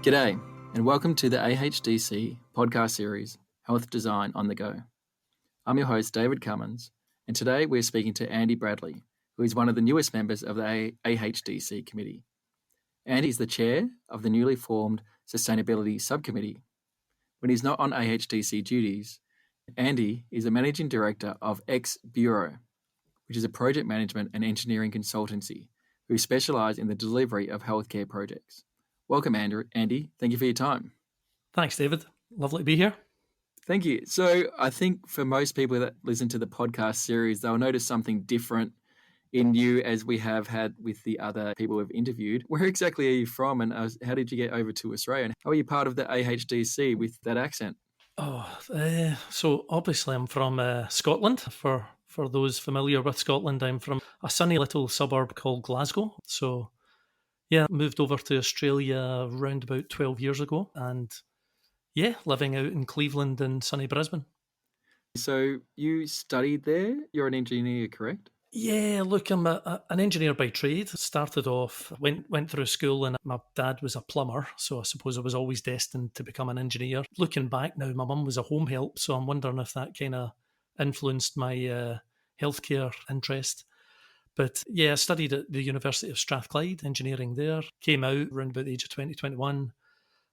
G'day, and welcome to the AHDC podcast series, Health Design on the Go. I'm your host, David Cummins, and today we're speaking to Andy Bradley, who is one of the newest members of the AHDC committee. Andy is the chair of the newly formed Sustainability Subcommittee. When he's not on AHDC duties, Andy is the managing director of Xburo, which is a project management and engineering consultancy who specialise in the delivery of healthcare projects. Welcome, Andy. Thank you for your time. Thanks, David. Lovely to be here. Thank you. So I think for most people that listen to the podcast series, they'll notice something different in you as we have had with the other people we've interviewed. Where exactly are you from, and how did you get over to Australia? And how are you part of the AHDC with that accent? So obviously I'm from Scotland. For those familiar with Scotland, I'm from a sunny little suburb called Glasgow. So yeah, moved over to Australia around about 12 years ago, and yeah, living out in Cleveland and sunny Brisbane. So you studied there? You're an engineer, correct? Yeah, look, I'm an engineer by trade. Started off, went through school, and my dad was a plumber, so I suppose I was always destined to become an engineer. Looking back now, my mum was a home help, so I'm wondering if that kind of influenced my healthcare interest. But yeah, I studied at the University of Strathclyde, engineering there. Came out around about the age of 2021,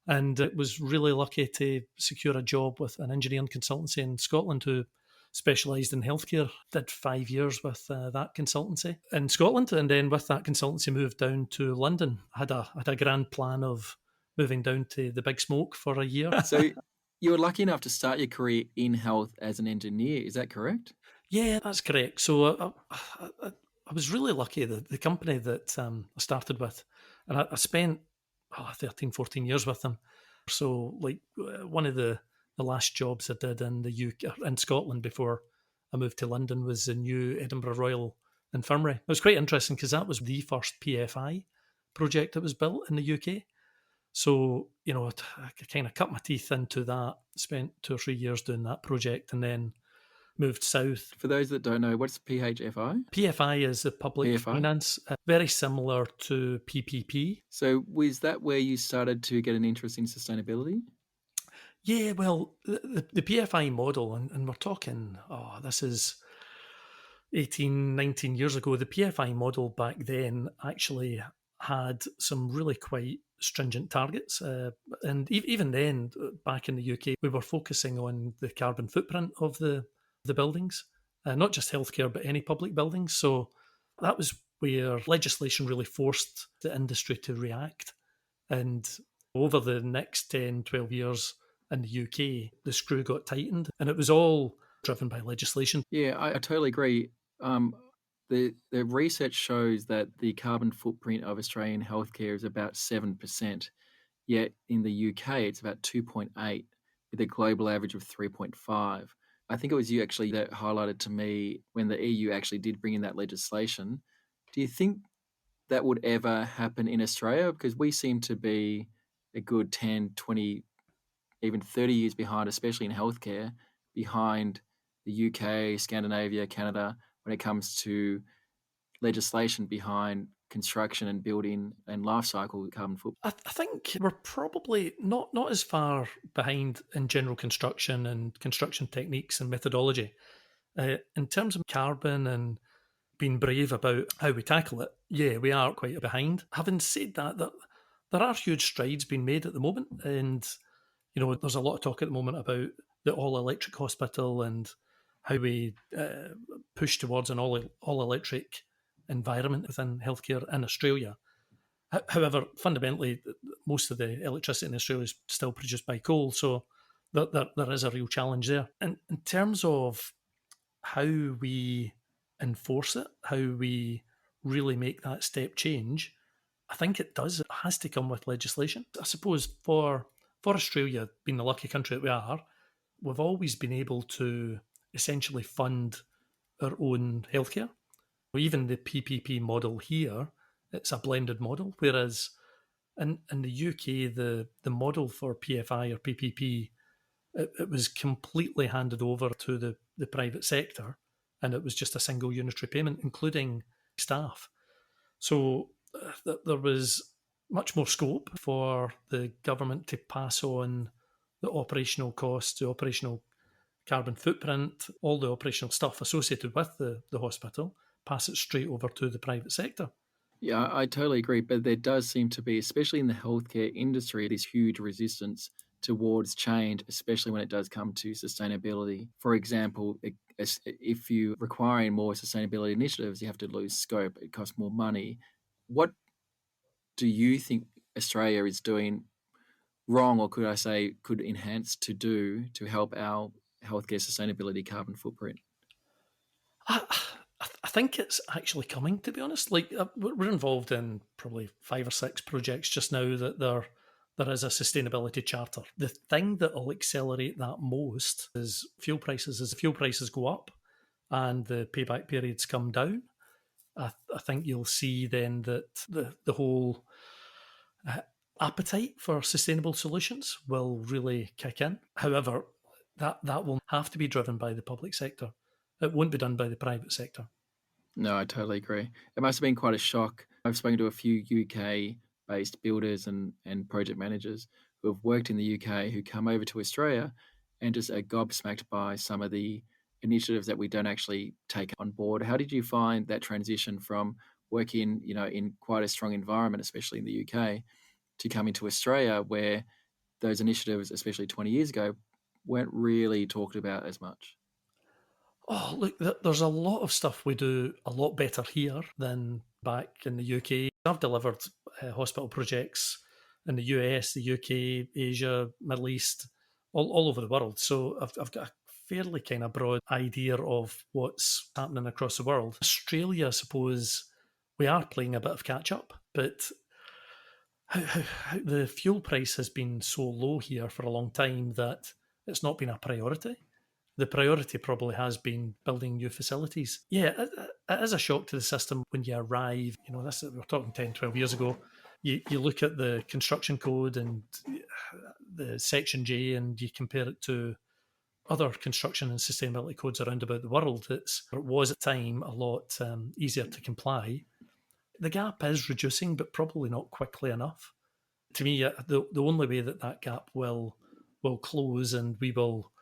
and was really lucky to secure a job with an engineering consultancy in Scotland who specialised in healthcare. Did 5 years with that consultancy in Scotland, and then with that consultancy moved down to London. I had a grand plan of moving down to the big smoke for a year. So you were lucky enough to start your career in health as an engineer, is that correct? Yeah, that's correct. So I was really lucky. The company that I started with, and I spent 13, 14 years with them. So like one of the last jobs I did in the UK, in Scotland before I moved to London, was the new Edinburgh Royal Infirmary. It was quite interesting because that was the first PFI project that was built in the UK. So, you know, I kind of cut my teeth into that, spent 2 or 3 years doing that project, and then moved south. For those that don't know, what's PHFI? PFI is the public finance, very similar to PPP. So was that where you started to get an interest in sustainability? Yeah, well, the PFI model, and we're talking, this is 18, 19 years ago. The PFI model back then actually had some really quite stringent targets. And even then, back in the UK, we were focusing on the carbon footprint of the buildings, not just healthcare, but any public buildings. So that was where legislation really forced the industry to react. And over the next 10, 12 years in the UK, the screw got tightened, and it was all driven by legislation. Yeah, I totally agree. The research shows that the carbon footprint of Australian healthcare is about 7%, yet in the UK it's about 2.8, with a global average of 3.5. I think it was you actually that highlighted to me when the EU actually did bring in that legislation. Do you think that would ever happen in Australia? Because we seem to be a good 10, 20, even 30 years behind, especially in healthcare, behind the UK, Scandinavia, Canada, when it comes to legislation behind construction and building and life cycle carbon footprint. I think we're probably not as far behind in general construction and construction techniques and methodology. In terms of carbon and being brave about how we tackle it, yeah, we are quite behind. Having said that, there are huge strides being made at the moment, and you know, there's a lot of talk at the moment about the all-electric hospital and how we push towards an all-electric environment within healthcare in Australia. However, fundamentally, most of the electricity in Australia is still produced by coal, so there is a real challenge there. And in terms of how we enforce it, how we really make that step change, I think it has to come with legislation. I suppose for Australia, being the lucky country that we are, we've always been able to essentially fund our own healthcare. Even the PPP model here, it's a blended model, whereas in the UK, the model for PFI or PPP, it was completely handed over to the private sector, and it was just a single unitary payment, including staff. So there was much more scope for the government to pass on the operational costs, the operational carbon footprint, all the operational stuff associated with the hospital, pass it straight over to the private sector. Yeah, I totally agree. But there does seem to be, especially in the healthcare industry, this huge resistance towards change, especially when it does come to sustainability. For example, if you require more sustainability initiatives, you have to lose scope. It costs more money. What do you think Australia is doing wrong, or could I say, could enhance to do to help our healthcare sustainability carbon footprint? I, I think it's actually coming, to be honest. Like we're involved in probably 5 or 6 projects just now that there is a sustainability charter. The thing that will accelerate that most is fuel prices. As the fuel prices go up and the payback periods come down, I think you'll see then that the whole appetite for sustainable solutions will really kick in. However, that will have to be driven by the public sector. It won't be done by the private sector. No, I totally agree. It must have been quite a shock. I've spoken to a few UK based builders and project managers who have worked in the UK who come over to Australia and just are gobsmacked by some of the initiatives that we don't actually take on board. How did you find that transition from working, in quite a strong environment, especially in the UK, to coming to Australia where those initiatives, especially 20 years ago, weren't really talked about as much? Oh, look, there's a lot of stuff we do a lot better here than back in the UK. I've delivered hospital projects in the US, the UK, Asia, Middle East, all over the world. So I've got a fairly kind of broad idea of what's happening across the world. Australia, I suppose, we are playing a bit of catch up, but how the fuel price has been so low here for a long time that it's not been a priority. The priority probably has been building new facilities. Yeah, it is a shock to the system when you arrive. This we're talking 10, 12 years ago. You look at the construction code and the Section J and you compare it to other construction and sustainability codes around about the world. It was at the time a lot easier to comply. The gap is reducing, but probably not quickly enough. To me, the only way that gap will close and we will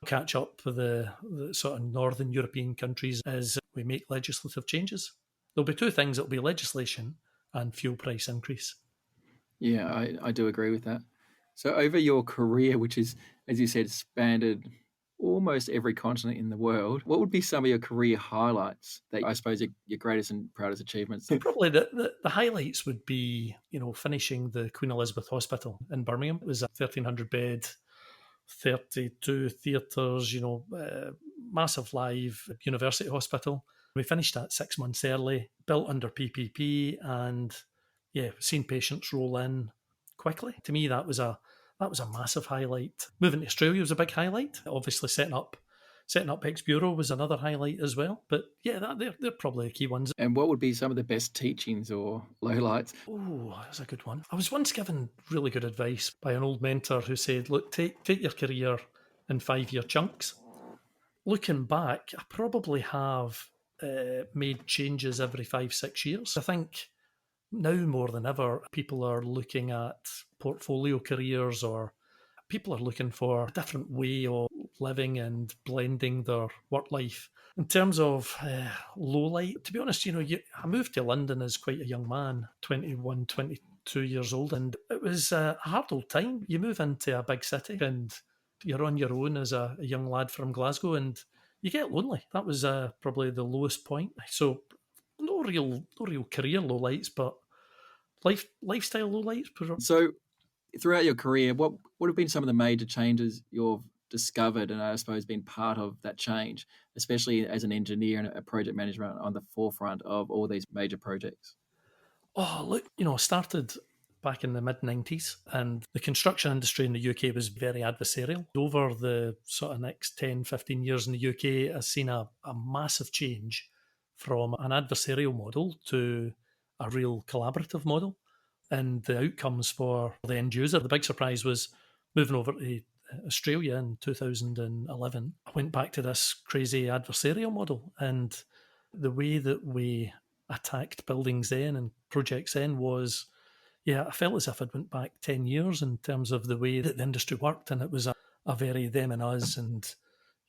catch up with the sort of northern European countries is we make legislative changes. There'll be 2 things. It'll be legislation and fuel price increase. Yeah, I do agree with that. So over your career, which is, as you said, spanned almost every continent in the world, what would be some of your career highlights that I suppose your greatest and proudest achievements? Probably the highlights would be, finishing the Queen Elizabeth Hospital in Birmingham. It was a 1,300 bed, 32 theatres, massive live university hospital. We finished that 6 months early, built under PPP, and seen patients roll in quickly. To me, that was a massive highlight. Moving to Australia was a big highlight. Obviously, setting up Xburo was another highlight as well. But yeah, they're probably the key ones. And what would be some of the best teachings or lowlights? Oh, that's a good one. I was once given really good advice by an old mentor who said, look, take your career in 5-year chunks. Looking back, I probably have made changes every 5-6 years. I think now more than ever, people are looking at portfolio careers, or people are looking for a different way of living and blending their work life. In terms of low light, to be honest, I moved to London as quite a young man, 21, 22 years old, and it was a hard old time. You move into a big city and you're on your own as a young lad from Glasgow, and you get lonely. That was probably the lowest point. So no real career lowlights, but lifestyle lowlights. So throughout your career, what have been some of the major changes you've discovered and I suppose been part of that change, especially as an engineer and a project management on the forefront of all these major projects? Oh, look, I started back in the mid-90s, and the construction industry in the UK was very adversarial. Over the sort of next 10, 15 years in the UK, I've seen a massive change from an adversarial model to a real collaborative model. And the outcomes for the end user, the big surprise was moving over to Australia in 2011. I went back to this crazy adversarial model, and the way that we attacked buildings then and projects then was Yeah, I felt as if I'd went back 10 years in terms of the way that the industry worked, and it was a very them and us, and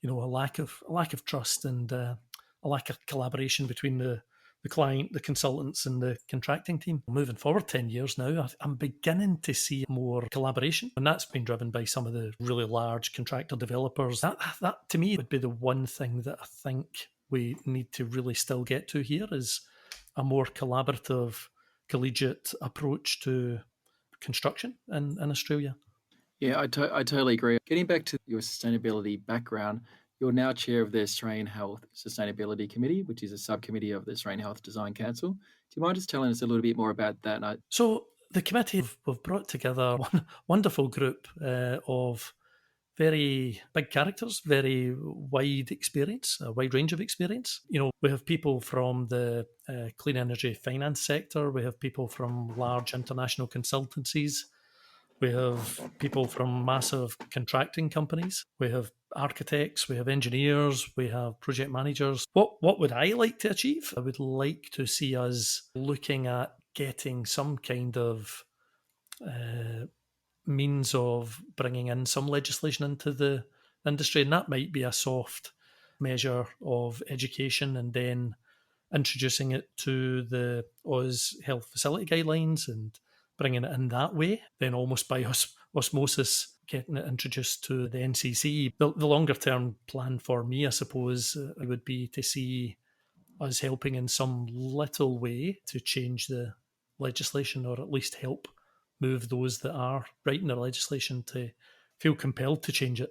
a lack of trust, and a lack of collaboration between the client, the consultants, and the contracting team. Moving forward 10 years now, I'm beginning to see more collaboration, and that's been driven by some of the really large contractor developers. That to me would be the one thing that I think we need to really still get to here, is a more collaborative, collegiate approach to construction in Australia. Yeah, I totally agree. Getting back to your sustainability background, you're now chair of the Australian Health Sustainability Committee, which is a subcommittee of the Australian Health Design Council. Do you mind just telling us a little bit more about that? So the committee, we've brought together one wonderful group of very big characters, very wide experience, a wide range of experience. We have people from the clean energy finance sector. We have people from large international consultancies. We have people from massive contracting companies. We have architects, we have engineers, we have project managers. What would I like to achieve? I would like to see us looking at getting some kind of means of bringing in some legislation into the industry, and that might be a soft measure of education, and then introducing it to the Oz health facility guidelines and bringing it in that way, then almost by osmosis getting it introduced to the NCC. The longer term plan for me, I suppose, would be to see us helping in some little way to change the legislation, or at least help move those that are writing the legislation to feel compelled to change it.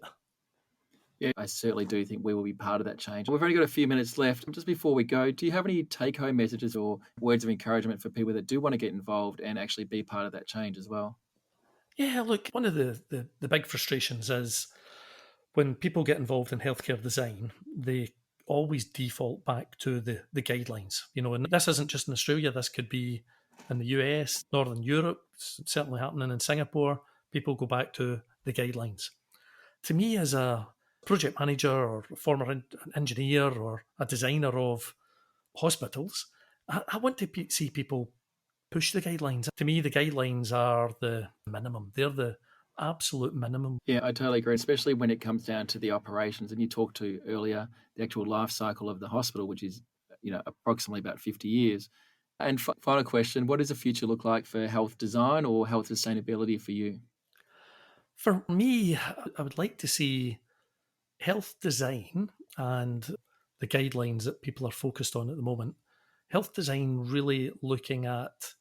Yeah, I certainly do think we will be part of that change. We've only got a few minutes left. Just before we go, do you have any take-home messages or words of encouragement for people that do want to get involved and actually be part of that change as well? Yeah, look, one of the big frustrations is when people get involved in healthcare design, they always default back to the guidelines. And this isn't just in Australia. This could be in the US, Northern Europe, it's certainly happening in Singapore. People go back to the guidelines. To me, as a project manager or former engineer or a designer of hospitals, I want to see people push the guidelines. To me, the guidelines are the minimum. They're the absolute minimum. Yeah, I totally agree, especially when it comes down to the operations. And you talked to earlier the actual life cycle of the hospital, which is approximately about 50 years. And final question, what does the future look like for health design or health sustainability for you? For me, I would like to see health design and the guidelines that people are focused on at the moment. Health design really looking at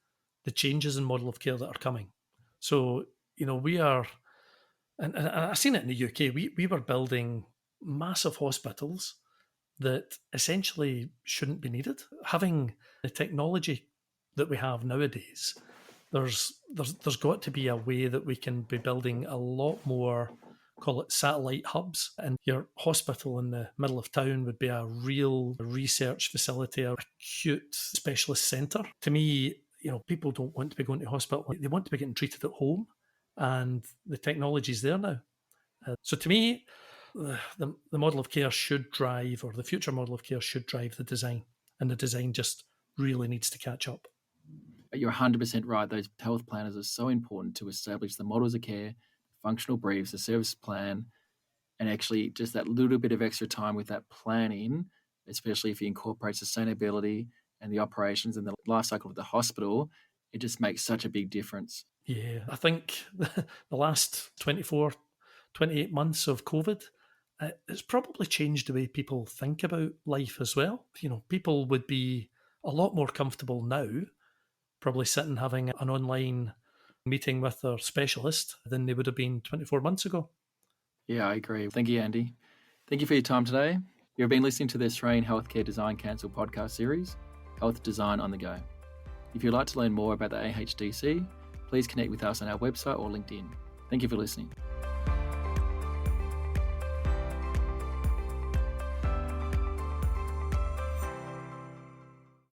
the changes in model of care that are coming. So, we are, and I've seen it in the UK, we were building massive hospitals that essentially shouldn't be needed. Having the technology that we have nowadays, there's got to be a way that we can be building a lot more, call it satellite hubs, and your hospital in the middle of town would be a real research facility, an acute specialist centre. To me, people don't want to be going to hospital. They want to be getting treated at home, and the technology's there now. So to me, the model of care should drive, or the future model of care should drive the design, and the design just really needs to catch up. You're 100% right. Those health planners are so important to establish the models of care, functional briefs, the service plan, and actually just that little bit of extra time with that planning, especially if you incorporate sustainability and the operations and the life cycle of the hospital, it just makes such a big difference. Yeah, I think the last 24, 28 months of COVID, it's probably changed the way people think about life as well. People would be a lot more comfortable now, probably sitting having an online meeting with their specialist than they would have been 24 months ago. Yeah, I agree. Thank you, Andy. Thank you for your time today. You've been listening to the Australian Healthcare Design Council podcast series, Health Design on the Go. If you'd like to learn more about the AHDC, please connect with us on our website or LinkedIn. Thank you for listening.